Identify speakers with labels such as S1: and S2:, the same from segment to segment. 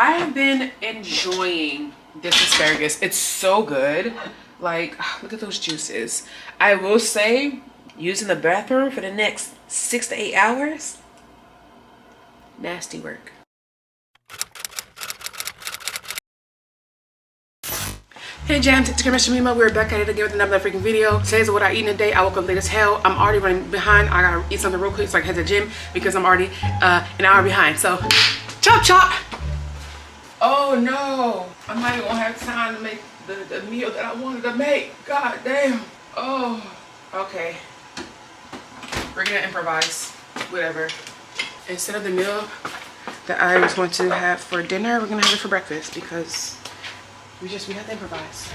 S1: I have been enjoying this asparagus. It's so good. Like, look at those juices. I will say, using the bathroom for the next 6 to 8 hours, nasty work. Hey Jam, it's your MissJemima. We're back at it again with another freaking video. Today's what I eat in a day. I woke up late as hell. I'm already running behind. I gotta eat something real quick so I can head to the gym because I'm already an hour behind. So, chop chop! Oh no, I'm not even gonna have time to make the meal that I wanted to make. God damn. Oh, okay. We're gonna improvise, whatever. Instead of the meal that I was going to have for dinner, we're gonna have it for breakfast because we have to improvise.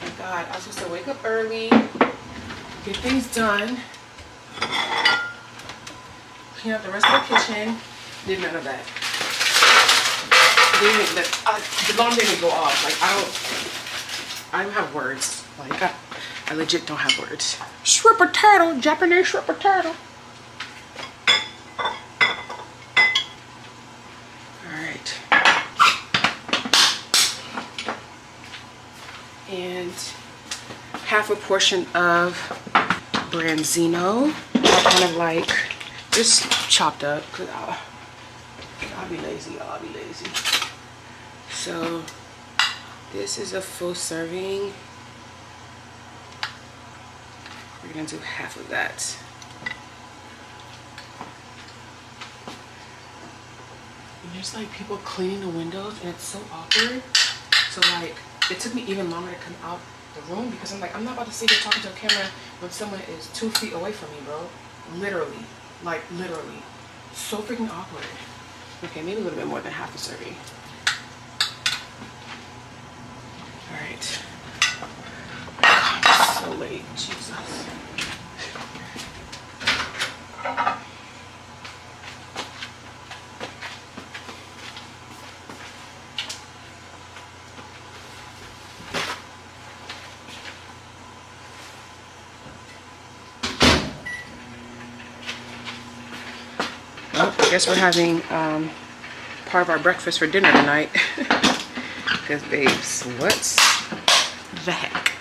S1: My God, I was supposed to wake up early, get things done, clean up the rest of the kitchen. Did none of that. The alarm didn't go off. Like I don't have words. Like I legit don't have words. Shrimp potato, Japanese shrimp potato. And half a portion of branzino, kind of like just chopped up because I'll be lazy, I'll be lazy. So this is a full serving. We're gonna do half of that. And there's like people cleaning the windows and it's so awkward. So like, it took me even longer to come out the room because I'm like, I'm not about to sit here talking to a camera when someone is 2 feet away from me, bro. Literally. Like, literally. So freaking awkward. Okay, maybe a little bit more than half a serving. Alright. I'm so late. Jesus. Well, I guess we're having part of our breakfast for dinner tonight. Because, babes, what the heck?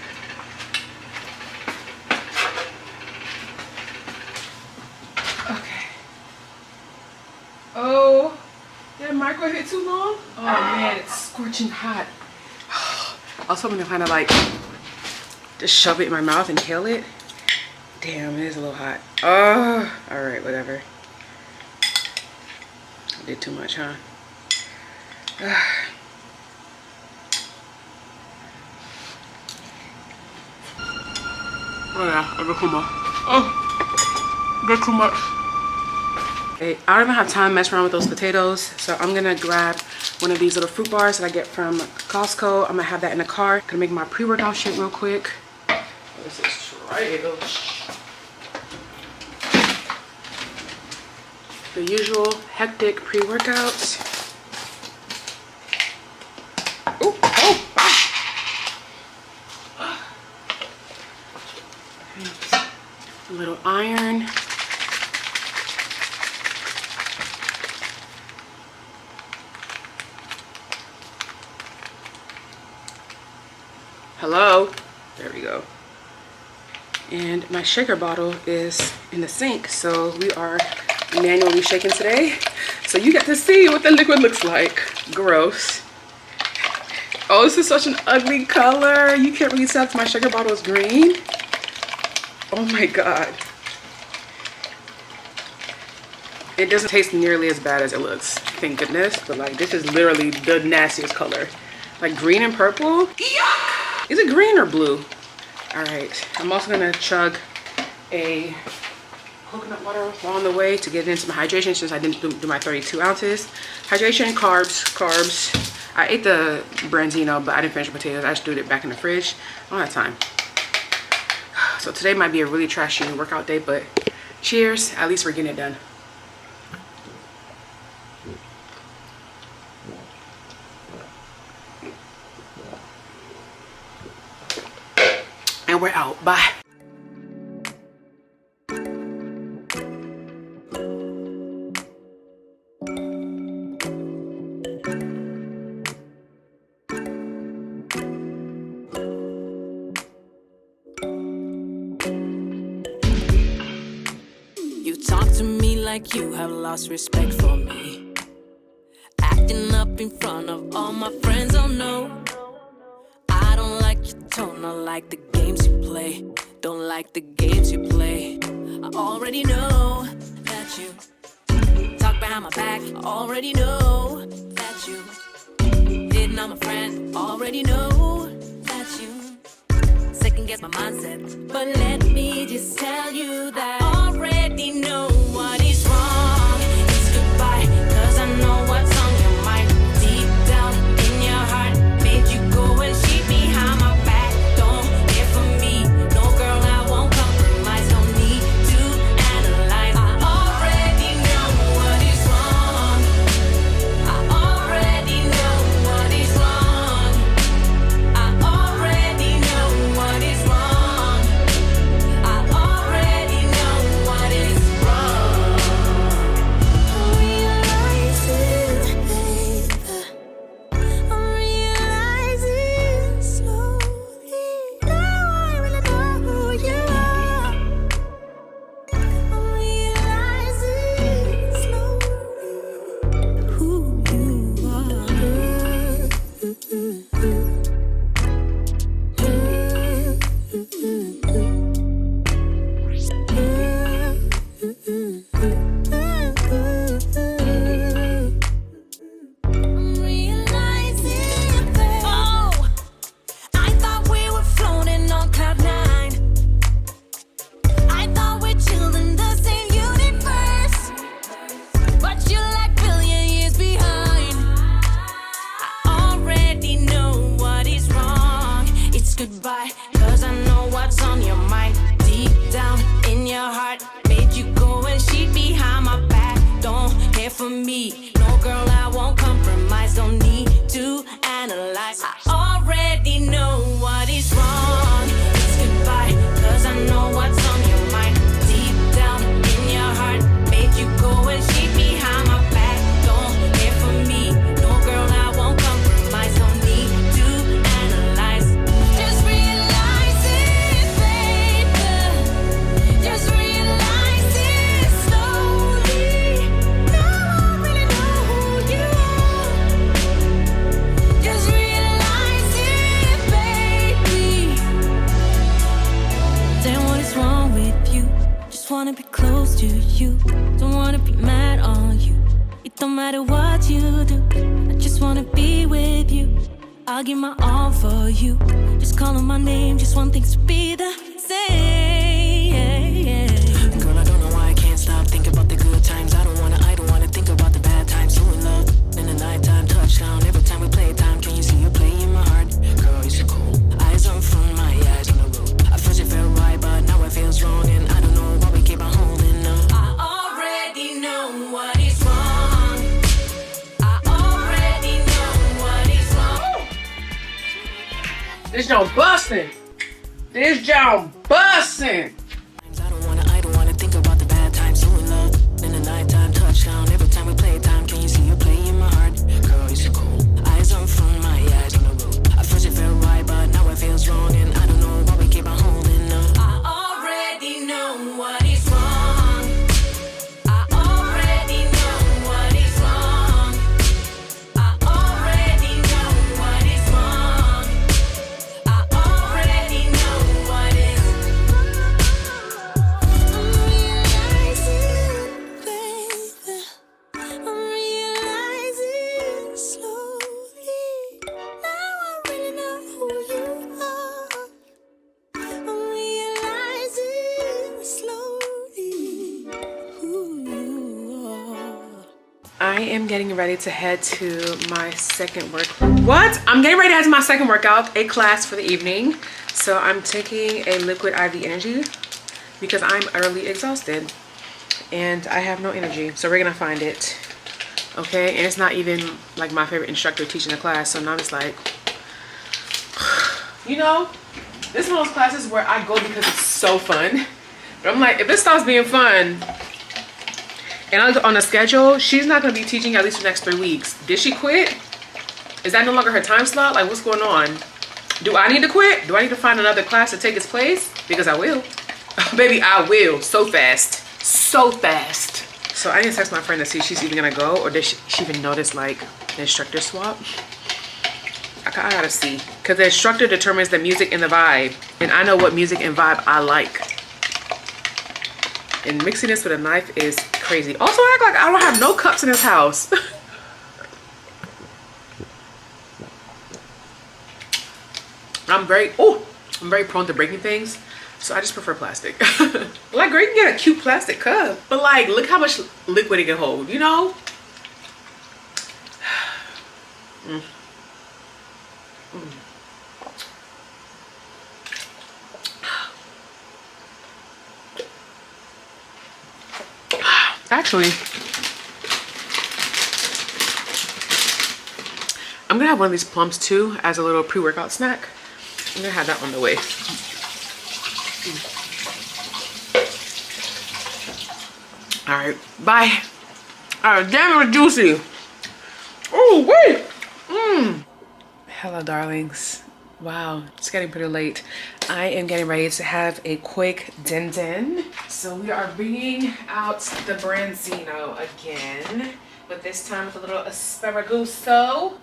S1: Okay. Oh, did the microwave hit too long? Oh man, it's scorching hot. I was hoping to kind of like just shove it in my mouth and inhale it. Damn, it is a little hot. Oh, all right, whatever. Did too much, huh? Oh yeah, I got too much. Oh, got too much. Hey, I don't even have time to mess around with those potatoes, so I'm gonna grab one of these little fruit bars that I get from Costco. I'm gonna have that in the car. Gonna make my pre-workout shake real quick. This is trash. The usual hectic pre-workouts. A little iron. Hello. There we go. And my shaker bottle is in the sink, so we are manually shaking today, so you get to see what the liquid looks like. Gross. Oh, this is such an ugly color. You can't really tell if my sugar bottle is green. Oh my God. It doesn't taste nearly as bad as it looks, thank goodness, but like this is literally the nastiest color. Like green and purple. Yuck! Is it green or blue? All right, I'm also gonna chug a coconut water along the way to get into my hydration since I didn't do my 32 ounces. Hydration, carbs. I ate the branzino, but I didn't finish the potatoes. I just threw it back in the fridge. I don't have time. So today might be a really trashy workout day, but cheers. At least we're getting it done. And we're out. Bye.
S2: like you have lost respect for me. Acting up in front of all my friends, oh no. I don't like your tone, I like the games you play. Don't like the games you play. I already know that you talk behind my back. I already know that you hitting on my friend. Already know that you second guess my mindset. But let me just tell you that I already know what is wrong. It's goodbye, cause I know what's on your mind. Deep down in your heart, made you go and cheat behind my back. Don't care for me, no girl, I won't compromise. Don't need to analyze. I already know what is wrong. I already know what is wrong. I already know what is wrong. I already know what is wrong. I realize it, baby. I'm realizing slowly. Now I really know who you are. I'm realizing slowly who you I'm realizing, babe. Oh, I thought we were floating on cloud nine. I thought we chilled in the same universe, but you're like billion years behind. I already know what is wrong. It's goodbye, cause I know what's on your mind. Deep down in your heart, made you go and cheat behind my back. Don't care for me, no girl, I won't compromise. Don't need to analyze. I already know what is wrong. It's goodbye, cause I know what's on your mind. Deep down in your heart, made you go and cheat behind my back. Don't care for me, no girl, I won't compromise. Don't need to analyze. Just realize it, baby. Just realize it slowly. Now I really know who you are. Just realize it, baby. Damn, what is wrong with you? Just wanna be close to you. Don't wanna be mad on you. It don't matter what you do. I just wanna be with you. I'll give my all for you. Just calling my name, just want things to be the same. Girl, I don't know why I can't stop thinking about the good times. I don't wanna think about the bad times. You in love in the nighttime, touchdown. Every time we play time, can you see you play in my heart? Girl, you're so cool. Eyes on front, my eyes on the road. At first it felt right, but now it feels wrong. And I don't know why we keep on holding on. I already know what is wrong. I already know what is wrong.
S1: This John busting. This John busting.
S2: I don't wanna think about the bad times. You in love in the nighttime, touchdown. Every time we play time, can you see you play in my heart? Girl, you're so cool. Eyes on front, my eyes on the road. At first it felt right, but now it feels wrong. And I don't know why we keep on holding on. I already know what is wrong. I already know what is wrong. I already know what is wrong. I already know what is. I'm realizing, baby. I'm realizing slowly. Now I really know who you are. I'm realizing slowly who you are.
S1: I am getting ready to head to my second I'm getting ready to head to my second workout, a class for the evening. So I'm taking a liquid IV energy because I'm utterly exhausted and I have no energy. So we're gonna find it. Okay, and it's not even like my favorite instructor teaching the class. So now I'm just like, you know, this is one of those classes where I go because it's so fun. But I'm like, if this stops being fun, and I looked on the schedule, she's not gonna be teaching at least for the next 3 weeks. Did she quit? Is that no longer her time slot? Like, what's going on? Do I need to quit? Do I need to find another class to take its place? Because I will. Baby, I will. So fast. So fast. So I need to text my friend to see if she's even gonna go, or did she even notice like the instructor swap. I gotta see, because the instructor determines the music and the vibe, and I know what music and vibe I like. And mixing this with a knife is crazy. Also, I act like I don't have no cups in this house. I'm very prone to breaking things, so I just prefer plastic. Like, girl, you can get a cute plastic cup, but like, look how much liquid it can hold, you know? Actually, I'm gonna have one of these plums too as a little pre-workout snack. I'm gonna have that on the way. All right, bye. All right, damn, it was juicy. Oh, wait. Hello, darlings. Wow, it's getting pretty late. I am getting ready to have a quick din. So we are bringing out the branzino again, but this time with a little asparaguso.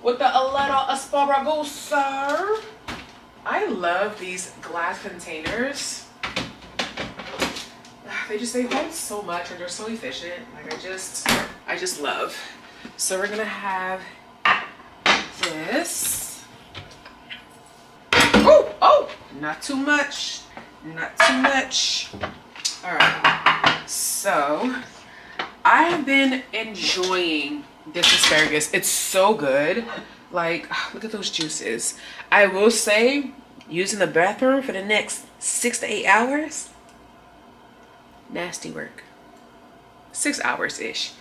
S1: I love these glass containers. They hold so much and they're so efficient. Like, I just love. So we're gonna have this. Oh, not too much. Not too much. All right. So I have been enjoying this asparagus. It's so good. Like, look at those juices. I will say, using the bathroom for the next 6 to 8 hours, nasty work. 6 hours-ish.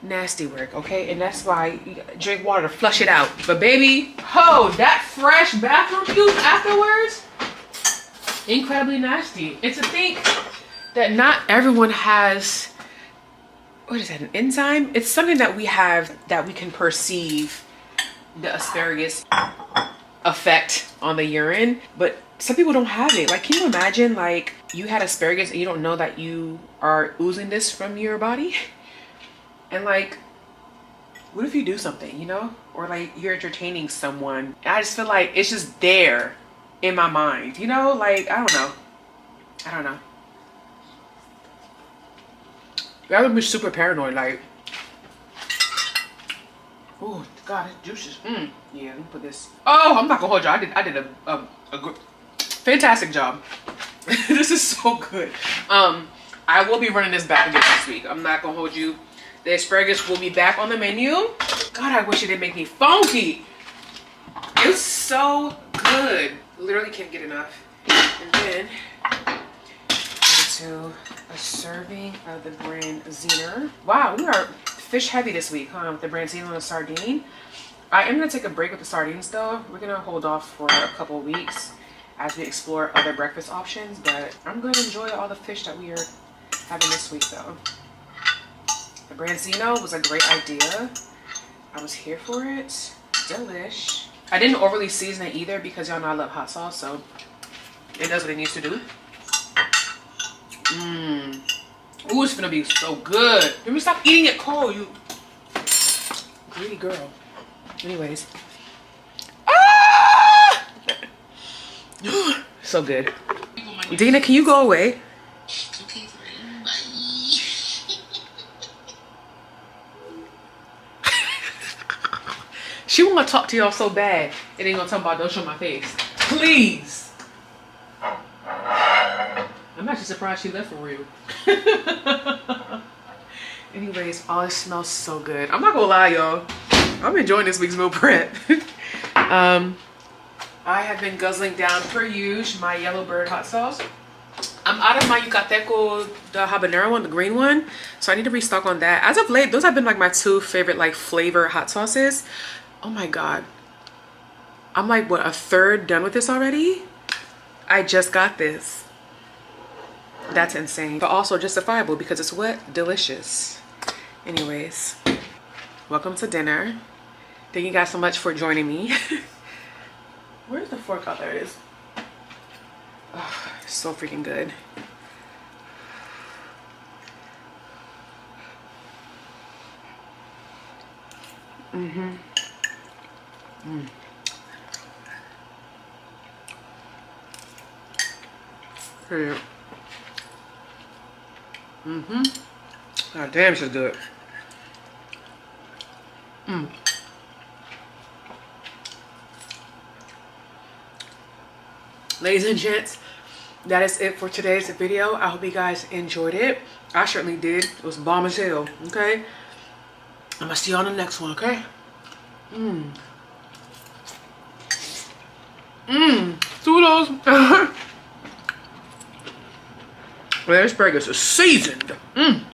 S1: Nasty work, okay? And that's why you gotta drink water to flush it out. But baby, that fresh bathroom use afterwards, incredibly nasty. And to think that not everyone has, what is that, an enzyme? It's something that we have that we can perceive the asparagus effect on the urine, but some people don't have it. Like, can you imagine, like, you had asparagus and you don't know that you are oozing this from your body? And like, what if you do something, you know? Or like, you're entertaining someone. And I just feel like it's just there in my mind, you know? Like, I don't know. I would be super paranoid, like, oh God, it's juices. Yeah, let me put this. Oh, I'm not gonna hold you. I did a fantastic job. This is so good. I will be running this back again this week. I'm not gonna hold you. The asparagus will be back on the menu. God, I wish it didn't make me funky. It's so good. Literally can't get enough. And then into a serving of the branzino. Wow, we are fish heavy this week, huh? With the branzino and the sardine. I am gonna take a break with the sardines though. We're gonna hold off for a couple of weeks as we explore other breakfast options, but I'm gonna enjoy all the fish that we are having this week though. The branzino was a great idea. I was here for it. Delish. I didn't overly season it either because y'all know I love hot sauce, so it does what it needs to do. Ooh, it's gonna be so good. Let me stop eating it cold, you greedy girl. Anyways. Ah! So good. Dina, can you go away?
S3: Okay, fine. Bye.
S1: She wanna talk to y'all so bad. It ain't gonna talk about don't show my face. Please. I'm actually surprised she left for real. Anyways, oh, it smells so good. I'm not gonna lie, y'all. I'm enjoying this week's meal prep. I have been guzzling down per usual my yellow bird hot sauce. I'm out of my Yucateco, the habanero one, the green one. So I need to restock on that. As of late, those have been like my 2 favorite like flavor hot sauces. Oh my God. I'm like, what, a third done with this already? I just got this. That's insane, but also justifiable because it's what? Delicious. Anyways, welcome to dinner. Thank you guys so much for joining me. Where's the fork? Oh, there it is. Oh, it's so freaking good. Period. God damn, she's good. Ladies and gents, that is it for today's video. I hope you guys enjoyed it. I certainly did. It was bomb as hell. Okay. I'm gonna see you on the next one. Okay. Toodles. Well, this burgers are seasoned.